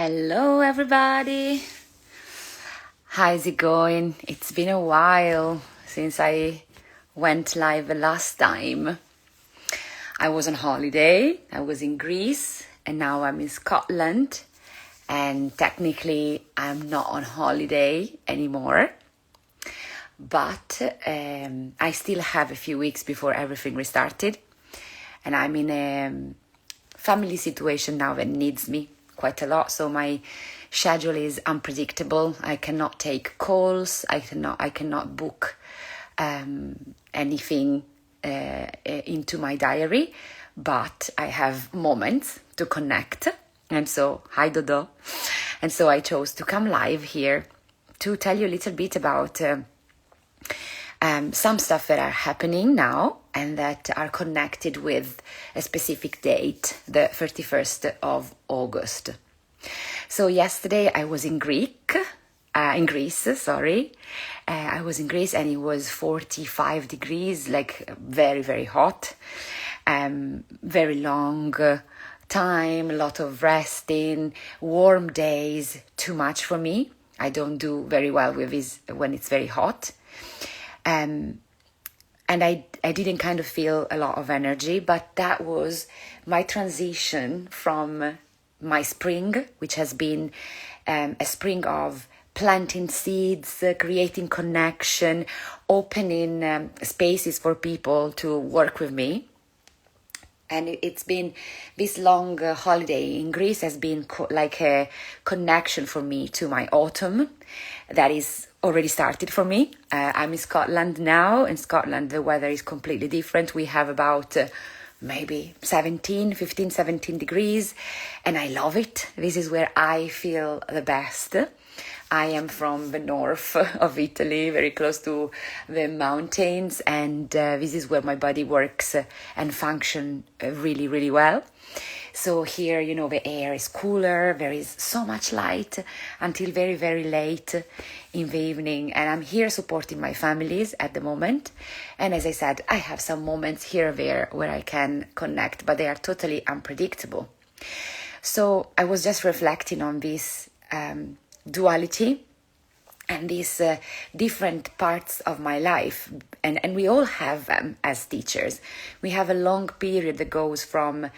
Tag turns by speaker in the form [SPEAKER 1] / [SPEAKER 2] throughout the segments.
[SPEAKER 1] Hello, everybody. How's it going? It's been a while since I went live last time. I was on holiday. I was in Greece, and now I'm in Scotland. And technically, I'm not on holiday anymore. But I still have a few weeks before everything restarted. And I'm in a family situation now that needs me quite a lot, so my schedule is unpredictable. I cannot take calls. I cannot book anything into my diary, but I have moments to connect. And so, hi Dodo. And so I chose to come live here to tell you a little bit about some stuff that are happening now and that are connected with a specific date, the 31st of August. So yesterday I was in Greece. I was in Greece and it was 45 degrees, like very, very hot. Very long time, a lot of resting, warm days, too much for me. I don't do very well with this when it's very hot. And I didn't kind of feel a lot of energy, but that was my transition from my spring, which has been a spring of planting seeds, creating connection, opening spaces for people to work with me. And it's been this long holiday in Greece has been like a connection for me to my autumn that is already started for me. I'm in Scotland now. In Scotland, the weather is completely different. We have about maybe 15, 17 degrees, and I love it. This is where I feel the best. I am from the north of Italy, very close to the mountains, and this is where my body works and function really, really well. So here, the air is cooler, there is so much light until very, very late in the evening, and I'm here supporting my families at the moment. And as I said, I have some moments here and there where I can connect, but they are totally unpredictable. So I was just reflecting on this duality and these different parts of my life, and we all have them as teachers. We have a long period that goes from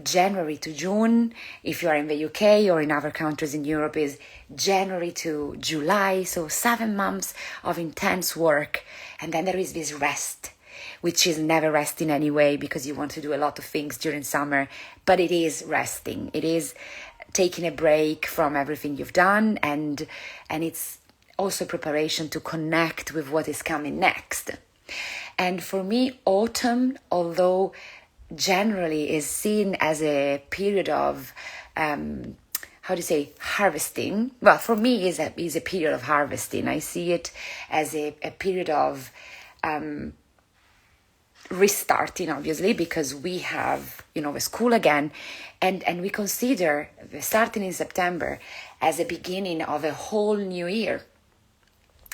[SPEAKER 1] January to June. If you are in the UK or in other countries in Europe, is January to July, so 7 months of intense work. And then there is this rest, which is never resting anyway, because you want to do a lot of things during summer, but it is resting. It is taking a break from everything you've done, and it's also preparation to connect with what is coming next. And for me, autumn, although generally is seen as a period of harvesting. Well, for me is a period of harvesting. I see it as a period of restarting, obviously, because we have the school again, and we consider the starting in September as a beginning of a whole new year.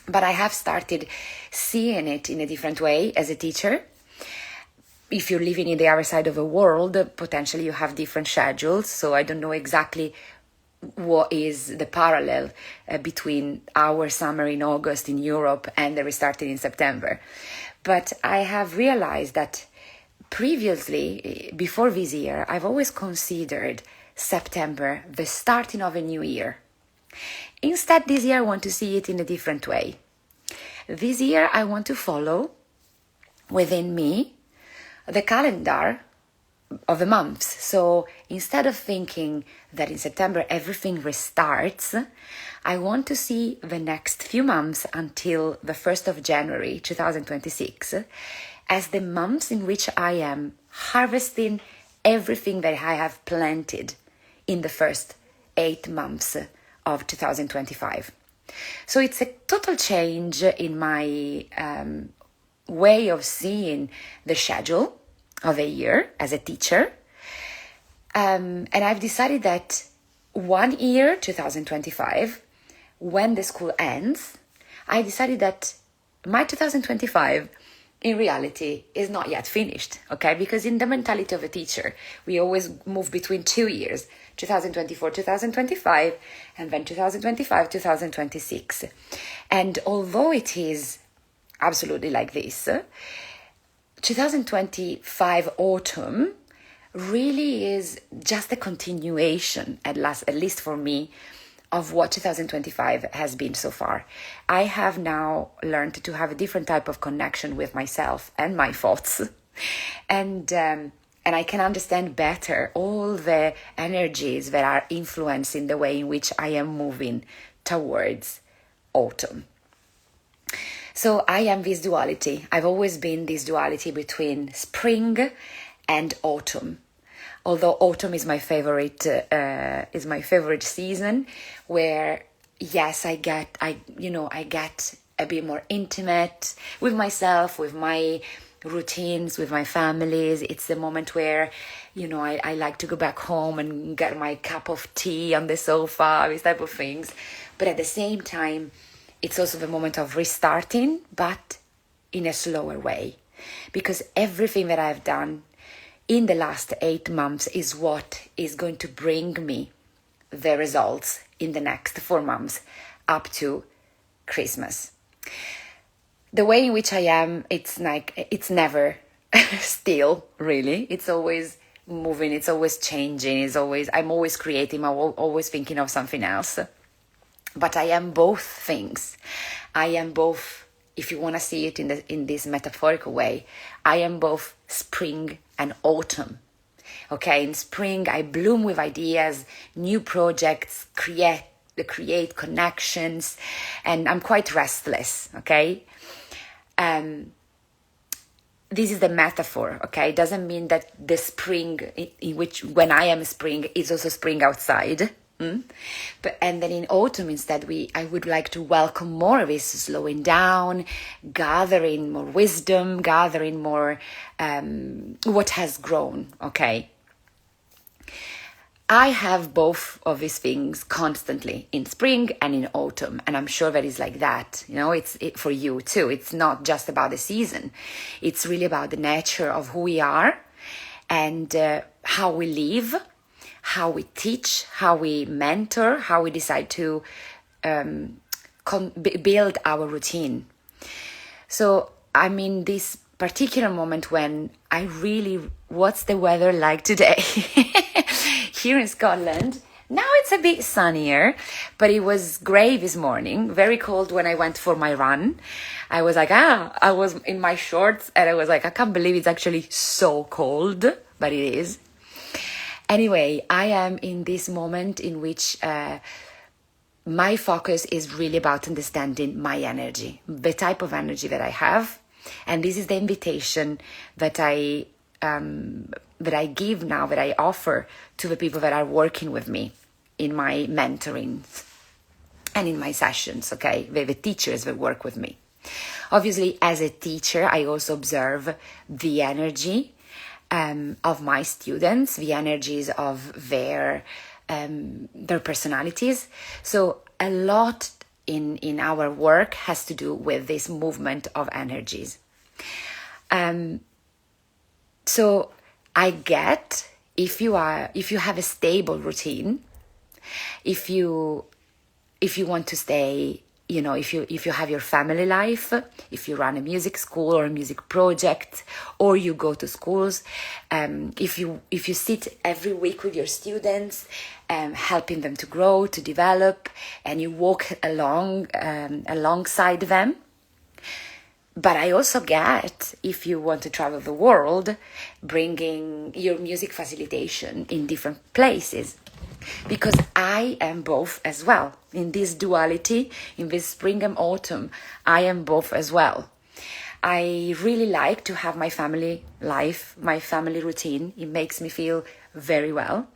[SPEAKER 1] But I have started seeing it in a different way as a teacher. If you're living in the other side of the world, potentially you have different schedules, so I don't know exactly what is the parallel between our summer in August in Europe and the restarting in September. But I have realized that previously, before this year, I've always considered September the starting of a new year. Instead, this year I want to see it in a different way. This year I want to follow within me the calendar of the months. So instead of thinking that in September everything restarts, I want to see the next few months until the 1st of January 2026 as the months in which I am harvesting everything that I have planted in the first 8 months of 2025. So it's a total change in my way of seeing the schedule of a year as a teacher. And I've decided that 1 year, 2025, when the school ends, I decided that my 2025 in reality is not yet finished, okay? Because in the mentality of a teacher, we always move between 2 years. 2024, 2025, and then 2025, 2026. And although it is absolutely like this, 2025 autumn really is just a continuation, at least for me, of what 2025 has been so far. I have now learned to have a different type of connection with myself and my thoughts. And I can understand better all the energies that are influencing the way in which I am moving towards autumn. So I am this duality. I've always been this duality between spring and autumn. Although autumn is my favorite season, where yes, I get a bit more intimate with myself, with my routines, with my families. It's the moment where, I like to go back home and get my cup of tea on the sofa, these type of things. But at the same time, it's also the moment of restarting, but in a slower way. Because everything that I've done in the last 8 months is what is going to bring me the results in the next 4 months up to Christmas. The way in which I am, it's never still, really. It's always moving, it's always changing, I'm always creating, I'm always thinking of something else. But I am both things. I am both, if you want to see it in this metaphorical way, I am both spring and autumn. Okay, in spring I bloom with ideas, new projects, create connections, and I'm quite restless. Okay, this is the metaphor. Okay, it doesn't mean that the spring in which when I am spring is also spring outside. And then in autumn instead, I would like to welcome more of this slowing down, gathering more wisdom, gathering more what has grown. Okay, I have both of these things constantly in spring and in autumn, and I'm sure that is like that. It's for you too. It's not just about the season; it's really about the nature of who we are and how we live, how we teach, how we mentor, how we decide to build our routine. So I'm in this particular moment when what's the weather like today? Here in Scotland, now it's a bit sunnier, but it was grey this morning, very cold when I went for my run. I was like, I was in my shorts and I was like, I can't believe it's actually so cold, but it is. Anyway, I am in this moment in which my focus is really about understanding my energy, the type of energy that I have. And this is the invitation that I give now, that I offer to the people that are working with me in my mentoring and in my sessions, okay? The teachers that work with me. Obviously, as a teacher, I also observe the energy of my students, the energies of their personalities. So a lot in our work has to do with this movement of energies. So I get if you have a stable routine, if you want to stay, if you have your family life, if you run a music school or a music project, or you go to schools, if you sit every week with your students, helping them to grow, to develop, and you walk alongside them. But I also get, if you want to travel the world, bringing your music facilitation in different places. Because I am both as well. In this duality, in this spring and autumn, I am both as well. I really like to have my family life, my family routine. It makes me feel very well.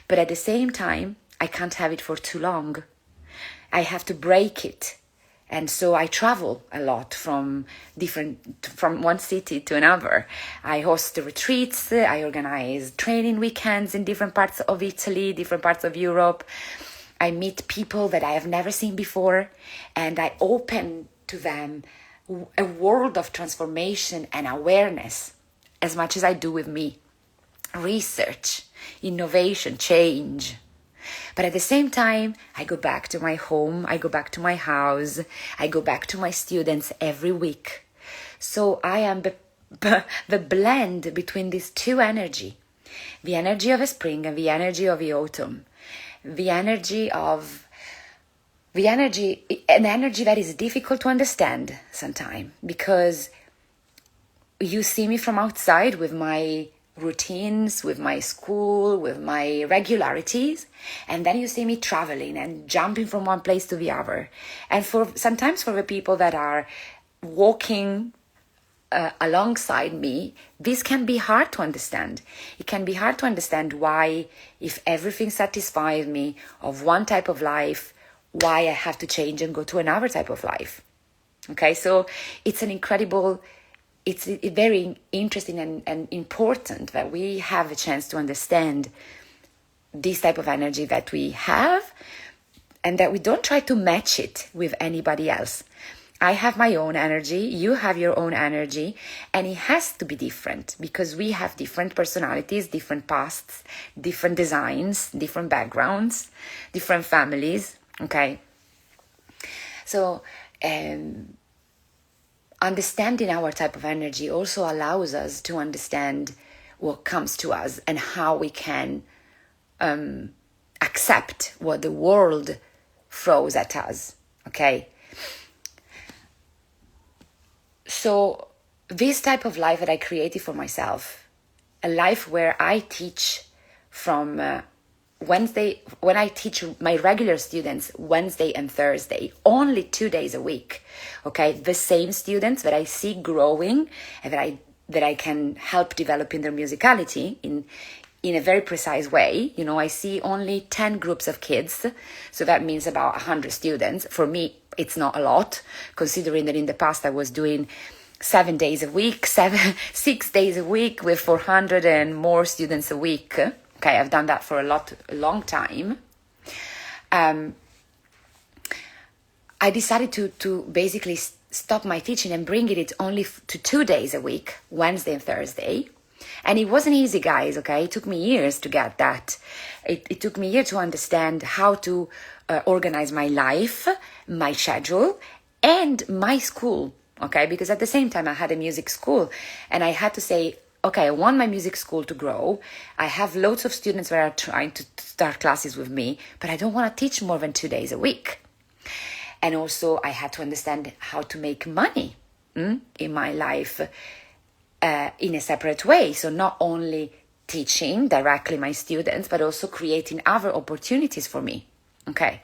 [SPEAKER 1] But at the same time, I can't have it for too long. I have to break it. And so I travel a lot from one city to another. I host retreats, I organize training weekends in different parts of Italy, different parts of Europe. I meet people that I have never seen before, and I open to them a world of transformation and awareness, as much as I do with me. Research, innovation, change. But at the same time, I go back to my home, I go back to my house, I go back to my students every week. So I am the blend between these two energy, the energy of a spring and the energy of the autumn, an energy that is difficult to understand sometimes, because you see me from outside with my routines, with my school, with my regularities, and then you see me traveling and jumping from one place to the other. And sometimes for the people that are walking alongside me, this can be hard to understand. It can be hard to understand why, if everything satisfies me of one type of life, why I have to change and go to another type of life. Okay, so it's very interesting and important that we have a chance to understand this type of energy that we have, and that we don't try to match it with anybody else. I have my own energy, you have your own energy, and it has to be different because we have different personalities, different pasts, different designs, different backgrounds, different families, okay? So, understanding our type of energy also allows us to understand what comes to us and how we can accept what the world throws at us, okay? So this type of life that I created for myself, a life where I teach from Wednesday, when I teach my regular students Wednesday and Thursday, only 2 days a week, okay? The same students that I see growing and that I can help developing their musicality in a very precise way. You know, I see only 10 groups of kids, so that means about 100 students. For me, it's not a lot, considering that in the past I was doing 7 days a week, 6 days a week with 400 and more students a week. Okay, I've done that for a long time. I decided to basically stop my teaching and bring it only to 2 days a week, Wednesday and Thursday. And it wasn't easy, guys, okay? It took me years to get that. It took me years to understand how to organize my life, my schedule, and my school, okay? Because at the same time, I had a music school, and I had to say, okay, I want my music school to grow. I have loads of students that are trying to start classes with me, but I don't want to teach more than 2 days a week. And also, I had to understand how to make money in my life in a separate way. So not only teaching directly my students, but also creating other opportunities for me. Okay.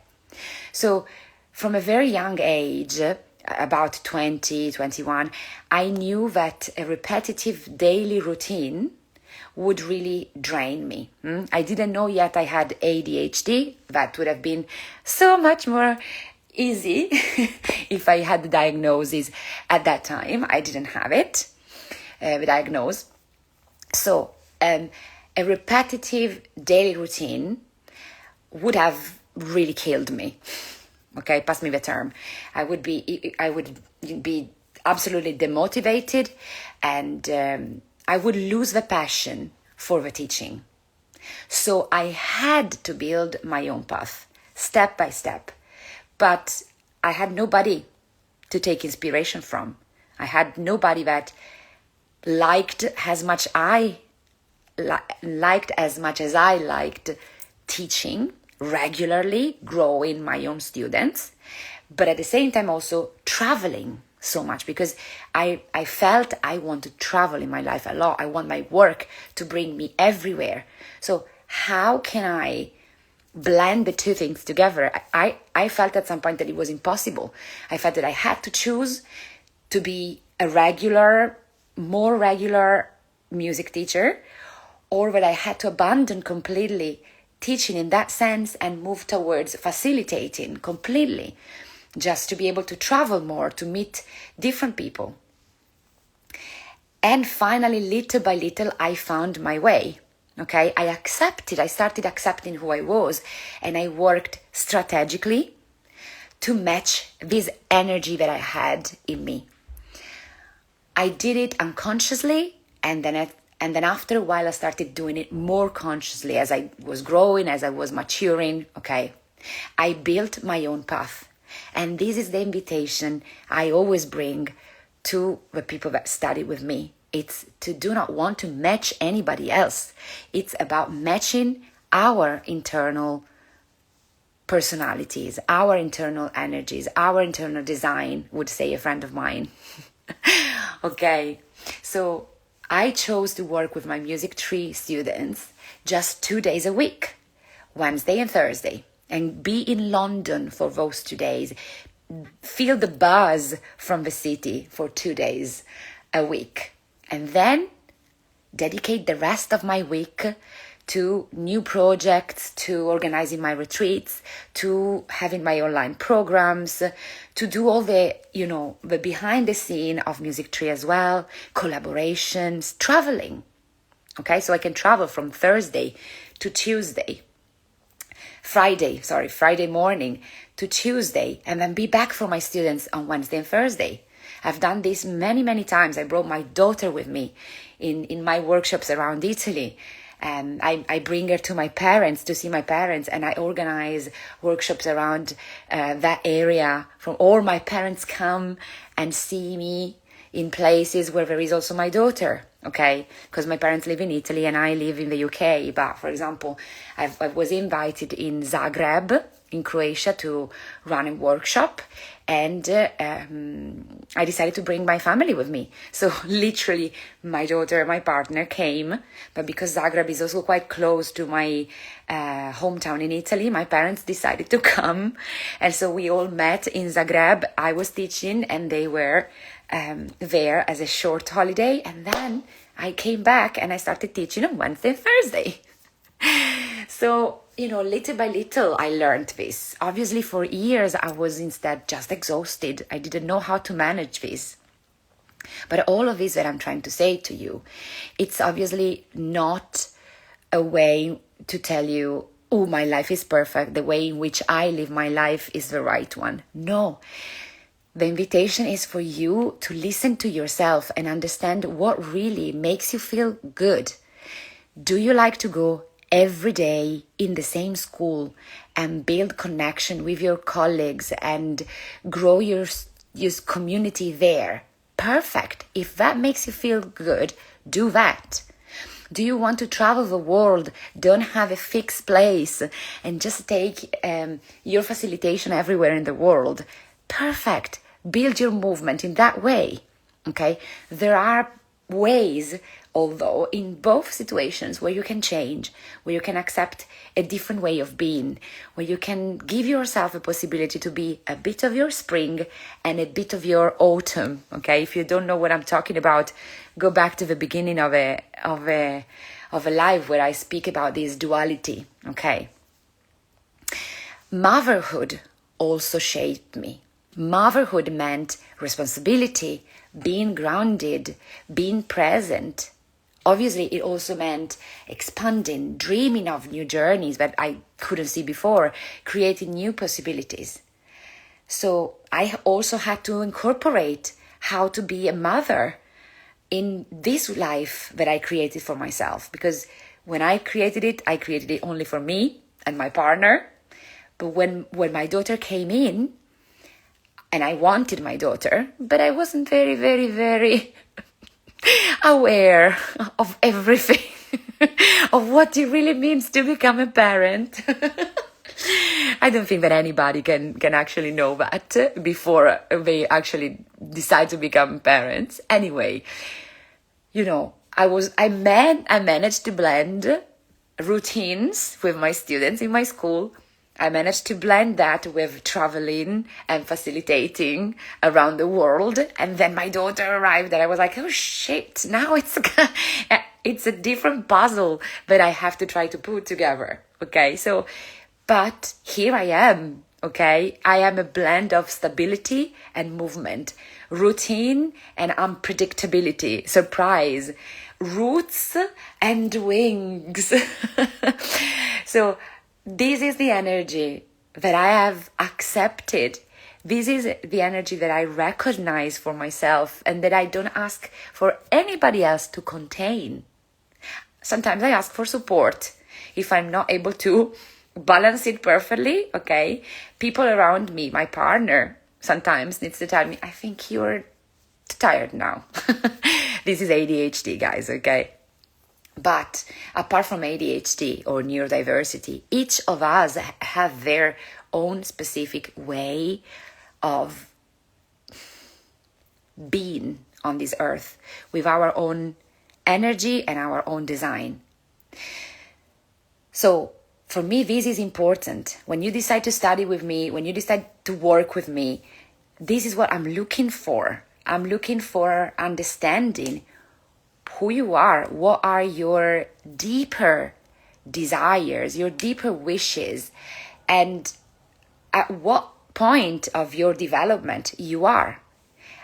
[SPEAKER 1] So from a very young age, about 20, 21, I knew that a repetitive daily routine would really drain me. I didn't know yet I had ADHD. That would have been so much more easy if I had the diagnosis at that time. I didn't have it. The diagnosis. So a repetitive daily routine would have really killed me. Okay, pass me the term. I would be absolutely demotivated, and I would lose the passion for the teaching. So I had to build my own path, step by step. But I had nobody to take inspiration from. I had nobody that liked as much as I liked teaching regularly, growing my own students, but at the same time also traveling so much, because I felt I want to travel in my life a lot. I want my work to bring me everywhere. So how can I blend the two things together? I felt at some point that it was impossible. I felt that I had to choose to be a more regular music teacher, or that I had to abandon completely teaching in that sense and move towards facilitating completely, just to be able to travel more, to meet different people. And finally, little by little, I found my way. Okay, I started accepting who I was, and I worked strategically to match this energy that I had in me. I did it unconsciously, and then And then after a while, I started doing it more consciously as I was growing, as I was maturing. Okay. I built my own path. And this is the invitation I always bring to the people that study with me. It's to do not want to match anybody else. It's about matching our internal personalities, our internal energies, our internal design, would say a friend of mine. Okay, so I chose to work with my Music Tree students just 2 days a week, Wednesday and Thursday, and be in London for those 2 days. Feel the buzz from the city for 2 days a week. And then dedicate the rest of my week to new projects, to organizing my retreats, to having my online programs, to do all the, the behind the scene of Music Tree as well, collaborations, traveling. Okay, so I can travel from Thursday to Tuesday. Friday morning to Tuesday, and then be back for my students on Wednesday and Thursday. I've done this many, many times. I brought my daughter with me in my workshops around Italy. And I bring her to my parents to see my parents, and I organize workshops around that area. From all my parents come and see me in places where there is also my daughter. Okay, because my parents live in Italy and I live in the UK. But for example, I was invited in Zagreb in Croatia to run a workshop, and I decided to bring my family with me. So literally my daughter and my partner came, but because Zagreb is also quite close to my hometown in Italy, my parents decided to come. And so we all met in Zagreb. I was teaching and they were there as a short holiday, and then I came back and I started teaching on Wednesday and Thursday. So, little by little I learned this. Obviously for years I was instead just exhausted. I didn't know how to manage this. But all of this that I'm trying to say to you, it's obviously not a way to tell you, oh, my life is perfect. The way in which I live my life is the right one. No. The invitation is for you to listen to yourself and understand what really makes you feel good. Do you like to go every day in the same school and build connection with your colleagues and grow your community there? Perfect. If that makes you feel good, do that. Do you want to travel the world, don't have a fixed place, and just take your facilitation everywhere in the world? Perfect. Build your movement in that way. Okay? There are ways, although, in both situations where you can change, where you can accept a different way of being, where you can give yourself a possibility to be a bit of your spring and a bit of your autumn. Okay? If you don't know what I'm talking about, go back to the beginning of a live where I speak about this duality. Okay? Motherhood also shaped me. Motherhood meant responsibility, being grounded, being present. Obviously, it also meant expanding, dreaming of new journeys that I couldn't see before, creating new possibilities. So I also had to incorporate how to be a mother in this life that I created for myself. Because when I created it only for me and my partner. But when my daughter came in, and I wanted my daughter, but I wasn't very, very, very aware of everything, of what it really means to become a parent. I don't think that anybody can actually know that before they actually decide to become parents. Anyway, I managed to blend routines with my students in my school. I managed to blend that with traveling and facilitating around the world. And then my daughter arrived and I was like, oh shit, now it's a different puzzle that I have to try to put together. Okay, so, but here I am. Okay, I am a blend of stability and movement, routine and unpredictability, surprise, roots and wings. So, this is the energy that I have accepted. This is the energy that I recognize for myself and that I don't ask for anybody else to contain. Sometimes I ask for support. If I'm not able to balance it perfectly, okay, people around me, my partner, sometimes needs to tell me, I think you're tired now. This is ADHD, guys, okay? But apart from ADHD or neurodiversity, each of us have their own specific way of being on this earth with our own energy and our own design. So for me, this is important. When you decide to study with me, when you decide to work with me, this is what I'm looking for. I'm looking for understanding who you are, what are your deeper desires, your deeper wishes, and at what point of your development you are.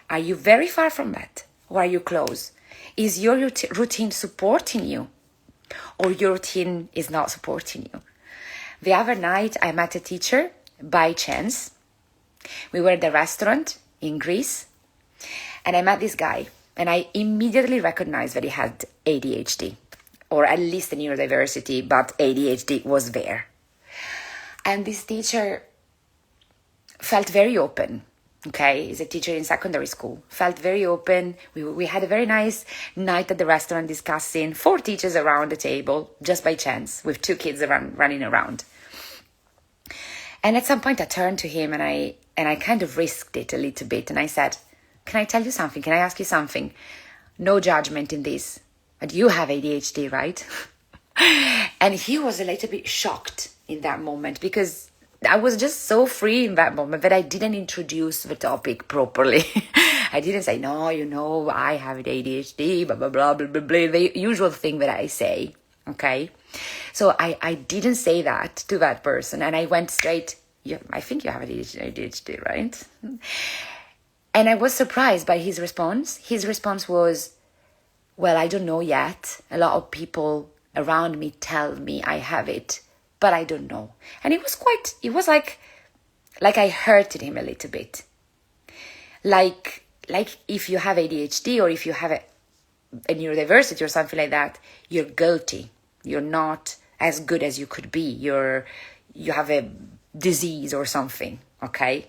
[SPEAKER 1] Are you very far from that, or are you close? Is your routine supporting you, or your routine is not supporting you? The other night, I met a teacher by chance. We were at the restaurant in Greece, and I met this guy, and I immediately recognized that he had ADHD, or at least a neurodiversity, but ADHD was there. And this teacher felt very open. Okay, he's a teacher in secondary school. Felt very open. We had a very nice night at the restaurant discussing, 4 teachers around the table, just by chance, with 2 kids running around. And at some point I turned to him and I kind of risked it a little bit. And I said, can I tell you something? Can I ask you something? No judgment in this. But you have ADHD, right? And he was a little bit shocked in that moment, because I was just so free in that moment that I didn't introduce the topic properly. I didn't say, no, I have ADHD, blah, blah, blah, blah, blah, blah, the usual thing that I say, okay? So I didn't say that to that person, and I went straight, yeah, I think you have ADHD, right? And I was surprised by his response. His response was, well, I don't know yet. A lot of people around me tell me I have it, but I don't know. And it was like I hurted him a little bit. Like if you have ADHD or if you have a neurodiversity or something like that, you're guilty. You're not as good as you could be. You have a disease or something, okay?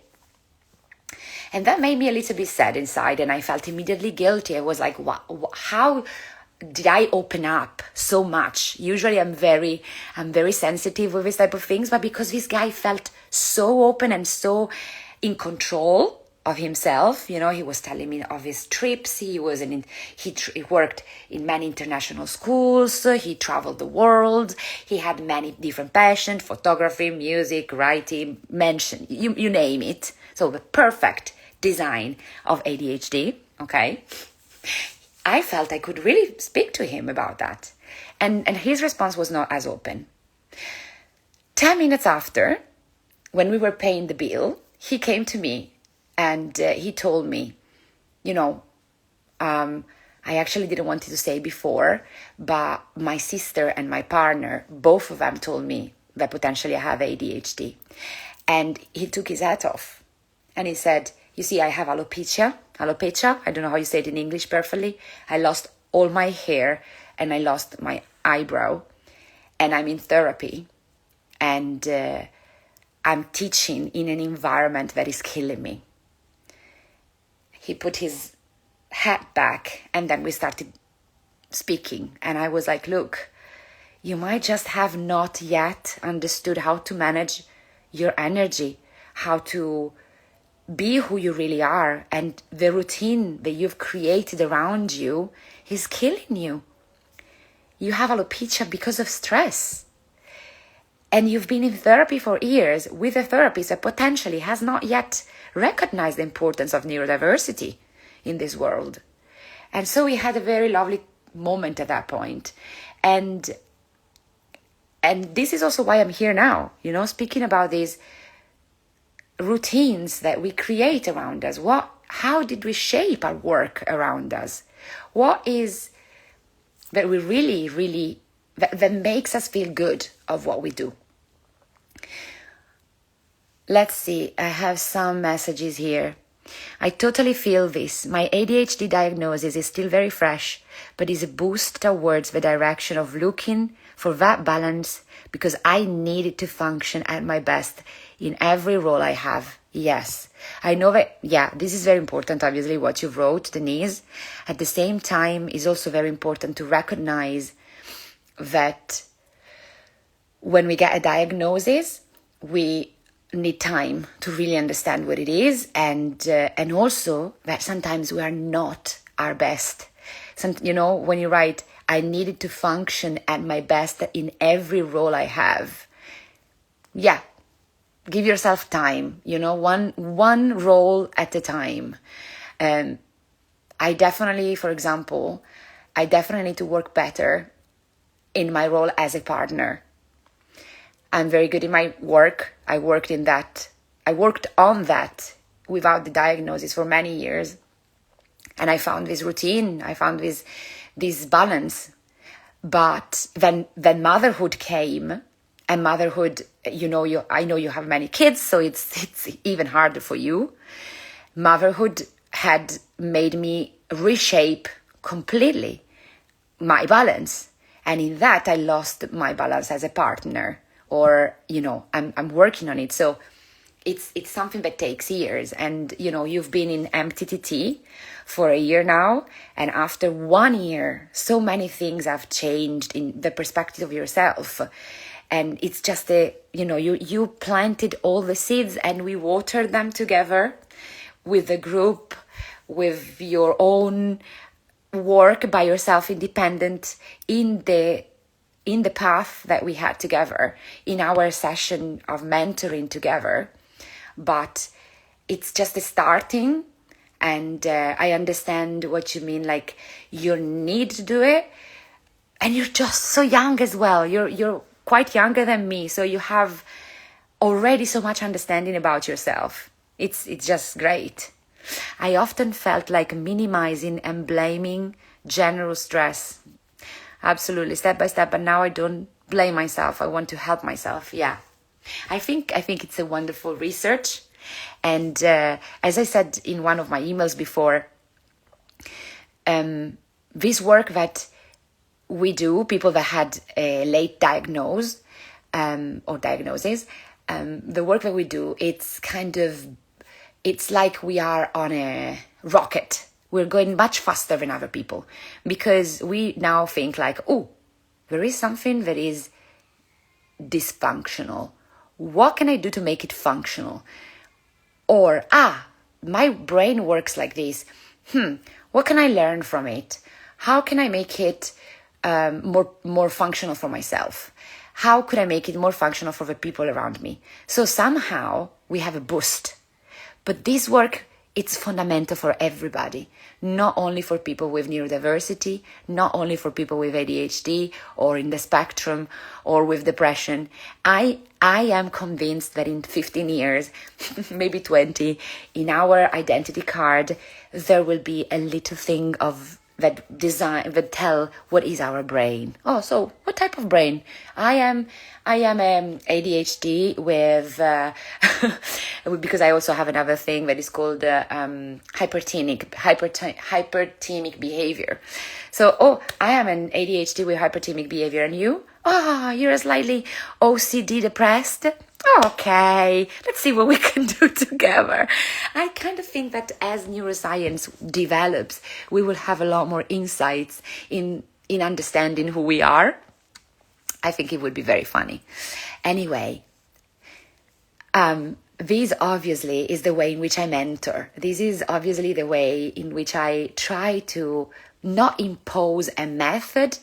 [SPEAKER 1] And that made me a little bit sad inside, and I felt immediately guilty. I was like, how did I open up so much? Usually I'm very sensitive with this type of things, but because this guy felt so open and so in control of himself, he was telling me of his trips. He worked in many international schools. He traveled the world. He had many different passions: photography, music, writing, you name it. So the perfect design of ADHD, okay? I felt I could really speak to him about that. And his response was not as open. 10 minutes after, when we were paying the bill, he came to me and he told me, I actually didn't want to say before, but my sister and my partner, both of them told me that potentially I have ADHD. And he took his hat off and he said, you see, I have alopecia. I don't know how you say it in English perfectly. I lost all my hair and I lost my eyebrow, and I'm in therapy, and I'm teaching in an environment that is killing me. He put his hat back and then we started speaking, and I was like, look, you might just have not yet understood how to manage your energy, how to be who you really are, and the routine that you've created around you is killing you. You have alopecia because of stress. And you've been in therapy for years with a therapist that potentially has not yet recognized the importance of neurodiversity in this world. And so we had a very lovely moment at that point. And this is also why I'm here now, speaking about these routines that we create around us. How did we shape our work around us? What is that we really that makes us feel good of what we do? Let's see, I have some messages here. I totally feel this. My ADHD diagnosis is still very fresh, but is a boost towards the direction of looking for that balance because I needed to function at my best in every role I have. Yes, I know that, this is very important, obviously, what you wrote, Denise. At the same time, it's also very important to recognize that when we get a diagnosis, we need time to really understand what it is, and also that sometimes we are not our best. When you write, I needed to function at my best in every role I have. Yeah, give yourself time. One role at a time. I definitely need to work better in my role as a partner. I'm very good in my work. I worked on that without the diagnosis for many years. And I found this routine. I found this balance. But then motherhood came, and motherhood, I know you have many kids, so it's even harder for you. Motherhood had made me reshape completely my balance. And in that, I lost my balance as a partner. Or, I'm working on it. So it's something that takes years. And, you've been in MTTT for a year now. And after 1 year, so many things have changed in the perspective of yourself. And it's just you planted all the seeds and we watered them together with the group, with your own work by yourself, independent, in the path that we had together, in our session of mentoring together. But it's just a starting, and I understand what you mean, like you need to do it, and you're just so young as well. You're quite younger than me, so you have already so much understanding about yourself. It's just great. I often felt like minimizing and blaming general stress. Absolutely, step by step. But now I don't blame myself. I want to help myself. Yeah, I think it's a wonderful research. And as I said in one of my emails before, this work that we do, people that had a late diagnosis, the work that we do, it's like we are on a rocket. We're going much faster than other people because we now think like, oh, there is something that is dysfunctional. What can I do to make it functional? Or, my brain works like this. What can I learn from it? How can I make it more functional for myself? How could I make it more functional for the people around me? So somehow we have a boost. But this work, it's fundamental for everybody, not only for people with neurodiversity, not only for people with ADHD or in the spectrum or with depression. I am convinced that in 15 years, maybe 20, in our identity card, there will be a little thing of that design that tell what is our brain. Oh, so what type of brain? I am ADHD with because I also have another thing that is called hyperthymic behavior. So I am an ADHD with hyperthymic behavior, and you? You're slightly OCD depressed. Okay, let's see what we can do together. I kind of think that as neuroscience develops, we will have a lot more insights in understanding who we are. I think it would be very funny. Anyway, this obviously is the way in which I mentor. This is obviously the way in which I try to not impose a method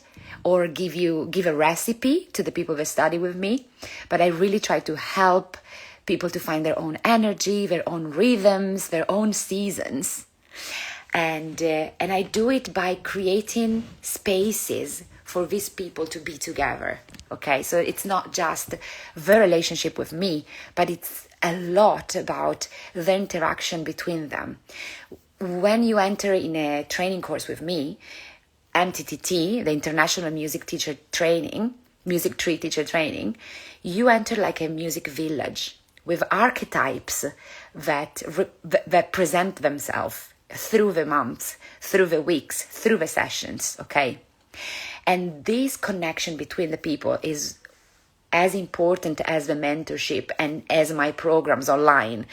[SPEAKER 1] or give a recipe to the people that study with me, but I really try to help people to find their own energy, their own rhythms, their own seasons. And I do it by creating spaces for these people to be together. Okay, so it's not just the relationship with me, but it's a lot about the interaction between them. When you enter in a training course with me, MTTT, the International Music Tree Teacher Training, you enter like a music village with archetypes that present themselves through the months, through the weeks, through the sessions, okay? And this connection between the people is as important as the mentorship and as my programs online,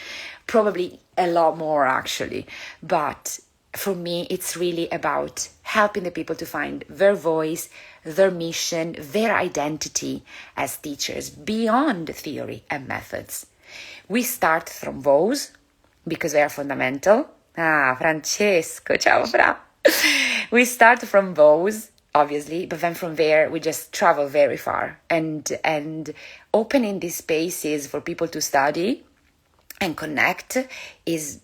[SPEAKER 1] probably a lot more actually. But for me, it's really about helping the people to find their voice, their mission, their identity as teachers beyond theory and methods. We start from those because they are fundamental. Ah, Francesco, ciao Fra. We start from those, obviously, but then from there we just travel very far and opening these spaces for people to study and connect is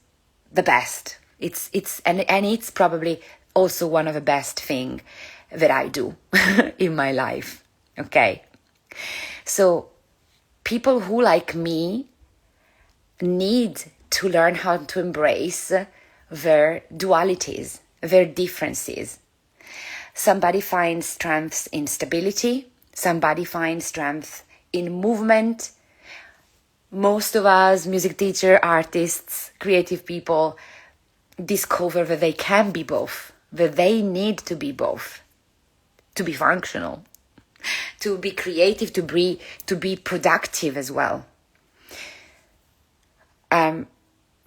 [SPEAKER 1] the best. It's probably also one of the best thing that I do in my life. Okay. So people who like me need to learn how to embrace their dualities, their differences. Somebody finds strength in stability. Somebody finds strength in movement. Most of us, music teacher, artists, creative people, discover that they can be both, that they need to be both, to be functional, to be creative, to be productive as well.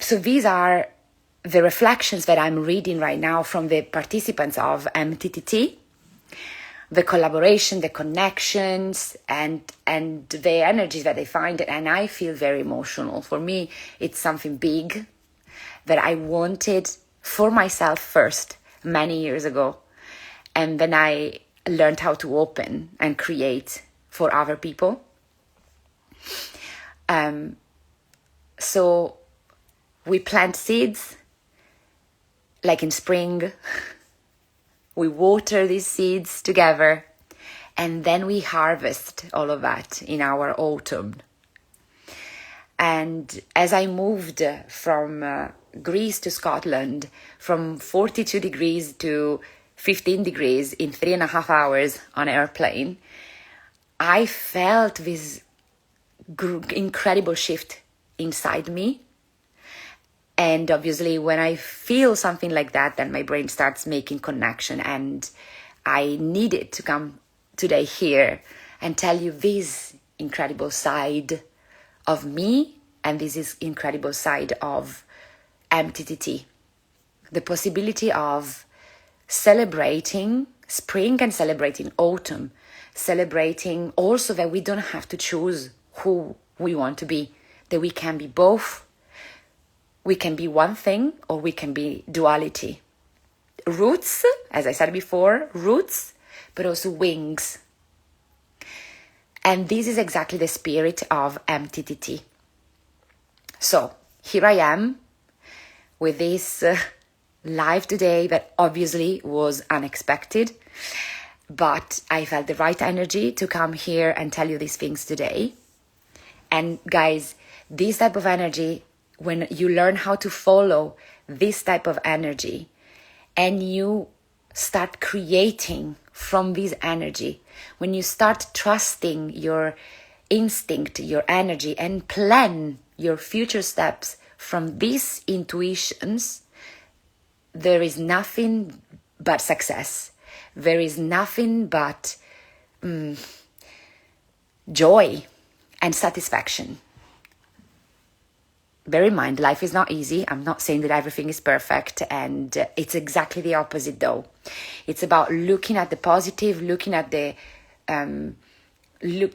[SPEAKER 1] So these are the reflections that I'm reading right now from the participants of MTTT, the collaboration, the connections, and the energies that they find. And I feel very emotional. For me, it's something big that I wanted for myself first many years ago. And then I learned how to open and create for other people. So we plant seeds, like in spring. We water these seeds together, and then we harvest all of that in our autumn. And as I moved from Greece to Scotland, from 42 degrees to 15 degrees in 3.5 hours on an airplane, I felt this incredible shift inside me. And obviously, when I feel something like that, then my brain starts making connection. And I needed to come today here and tell you this incredible side of me and this is incredible side of MTTT. The possibility of celebrating spring and celebrating autumn, celebrating also that we don't have to choose who we want to be, that we can be both. We can be one thing or we can be duality. Roots, as I said before, roots, but also wings. And this is exactly the spirit of MTTT. So here I am with this live today that obviously was unexpected, but I felt the right energy to come here and tell you these things today. And guys, this type of energy, when you learn how to follow this type of energy and you start creating from this energy, when you start trusting your instinct, your energy, and plan your future steps from these intuitions, there is nothing but success. There is nothing but joy and satisfaction. Bear in mind, life is not easy. I'm not saying that everything is perfect, and it's exactly the opposite though. It's about looking at the positive, looking at the,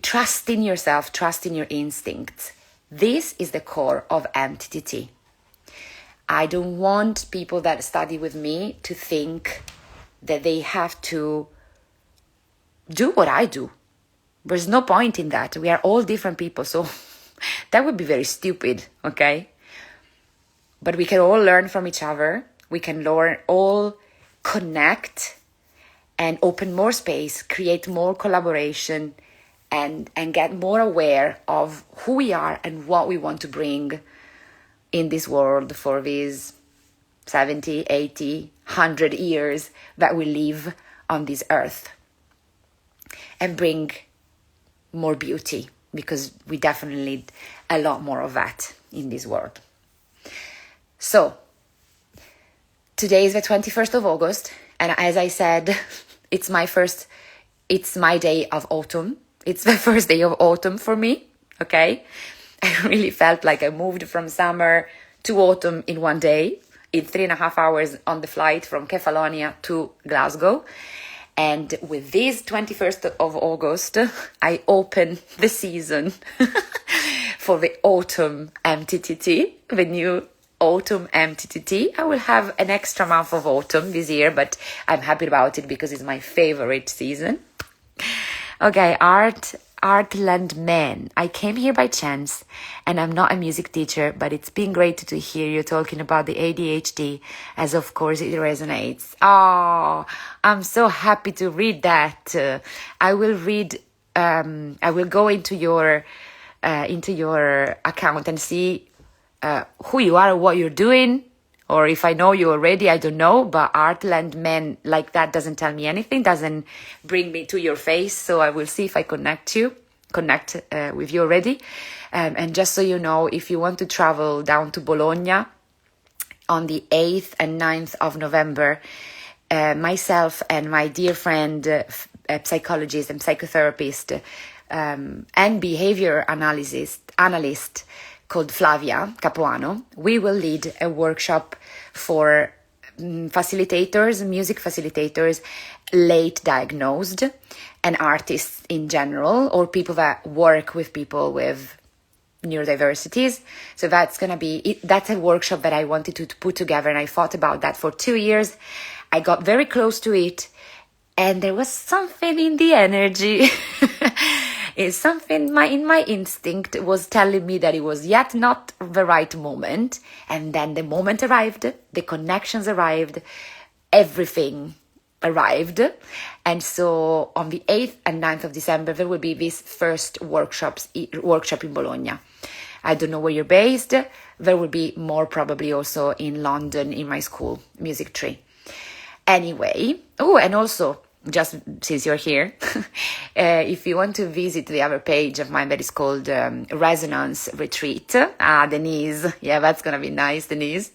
[SPEAKER 1] trusting yourself, trusting your instincts. This is the core of MTTT. I don't want people that study with me to think that they have to do what I do. There's no point in that. We are all different people, so that would be very stupid, okay? But we can all learn from each other. We can all connect and open more space, create more collaboration, and get more aware of who we are and what we want to bring in this world for these 70, 80, 100 years that we live on this earth. And bring more beauty because we definitely need a lot more of that in this world. So, today is the 21st of August, and as I said, it's my day of autumn. It's the first day of autumn for me, okay? I really felt like I moved from summer to autumn in one day, in 3.5 hours on the flight from Kefalonia to Glasgow. And with this 21st of August, I open the season for the autumn MTTT, the new autumn MTTT. I will have an extra month of autumn this year, but I'm happy about it because it's my favorite season. Okay, Artland Man. I came here by chance, and I'm not a music teacher, but it's been great to hear you talking about the ADHD, as of course it resonates. Oh, I'm so happy to read that. I will go into your account and see who you are, what you're doing, or if I know you already, I don't know, but Artland Man like that doesn't tell me anything, doesn't bring me to your face, so I will see if I connect with you already. And just so you know, if you want to travel down to Bologna on the 8th and 9th of November, myself and my dear friend, psychologist and psychotherapist, and behavior analyst called Flavia Capuano, we will lead a workshop for music facilitators, late diagnosed, and artists in general, or people that work with people with neurodiversities. So that's a workshop that I wanted to put together, and I thought about that for 2 years. I got very close to it, and there was something in the energy. It's something in my instinct was telling me that it was yet not the right moment. And then the moment arrived, the connections arrived, everything arrived. And so on the 8th and 9th of December, there will be this first workshop in Bologna. I don't know where you're based. There will be more probably also in London in my school, Music Tree. Anyway, and also, just since you're here, if you want to visit the other page of mine that is called Resonance Retreat. Denise. Yeah, that's going to be nice, Denise.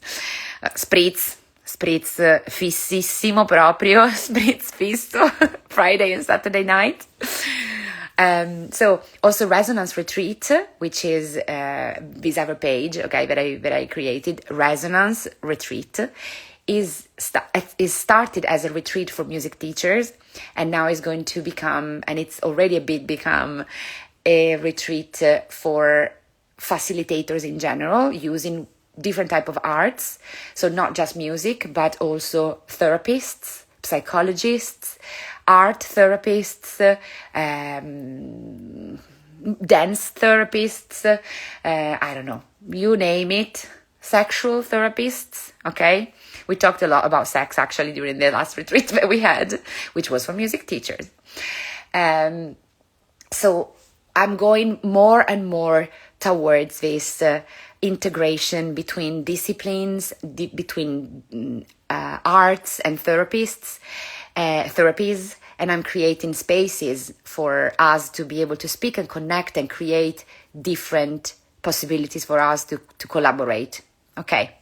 [SPEAKER 1] Spritz fississimo proprio. Spritz fisso. Friday and Saturday night. So also Resonance Retreat, which is this other page, okay, that I created. Resonance Retreat is started as a retreat for music teachers, and now is going to become, and it's already become a retreat for facilitators in general, using different type of arts. So not just music, but also therapists, psychologists, art therapists, dance therapists, I don't know, you name it, sexual therapists, okay? We talked a lot about sex actually during the last retreat that we had, which was for music teachers. So I'm going more and more towards this integration between disciplines, between arts and therapies, and I'm creating spaces for us to be able to speak and connect and create different possibilities for us to collaborate. Okay.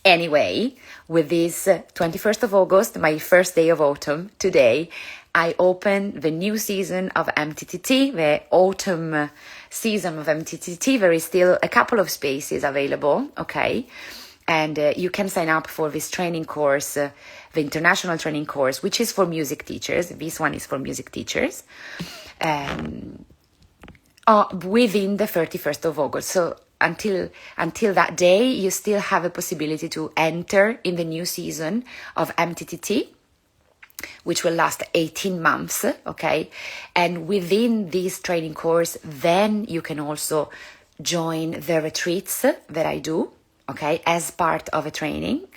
[SPEAKER 1] Anyway, with this 21st of August, my first day of autumn, today, I open the new season of MTTT, the autumn season of MTTT. There is still a couple of spaces available, okay? And you can sign up for this training course, the international training course, which is for music teachers. This one is for music teachers. Within the 31st of August. So until that day, you still have a possibility to enter in the new season of MTTT, which will last 18 months, okay? And within this training course, then you can also join the retreats that I do, okay, as part of a training,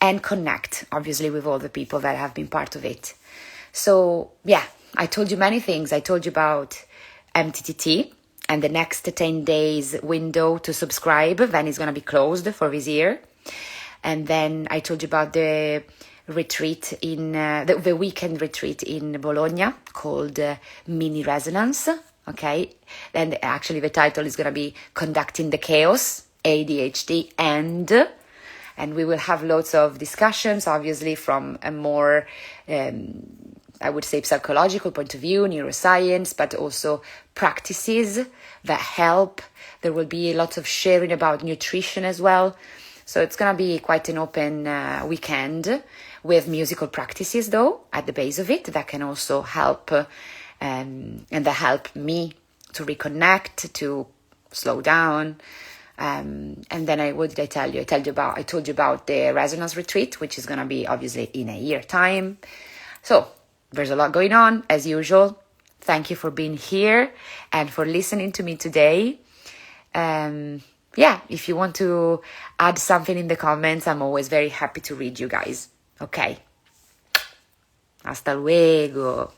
[SPEAKER 1] and connect, obviously, with all the people that have been part of it. So, yeah, I told you many things. I told you about MTTT, and the next 10 days window to subscribe, then it's going to be closed for this year. And then I told you about the retreat in the weekend retreat in Bologna called Mini Resonance. Okay. Then actually the title is going to be Conducting the Chaos, ADHD and we will have lots of discussions, obviously, from a more, I would say, psychological point of view, neuroscience, but also practices that help. There will be lots of sharing about nutrition as well. So it's going to be quite an open weekend with musical practices, though, at the base of it, that can also help, and that help me to reconnect, to slow down. And then what did I tell you? I told you about the resonance retreat, which is going to be obviously in a year time. So there's a lot going on as usual. Thank you for being here and for listening to me today. If you want to add something in the comments, I'm always very happy to read you guys. Okay. Hasta luego.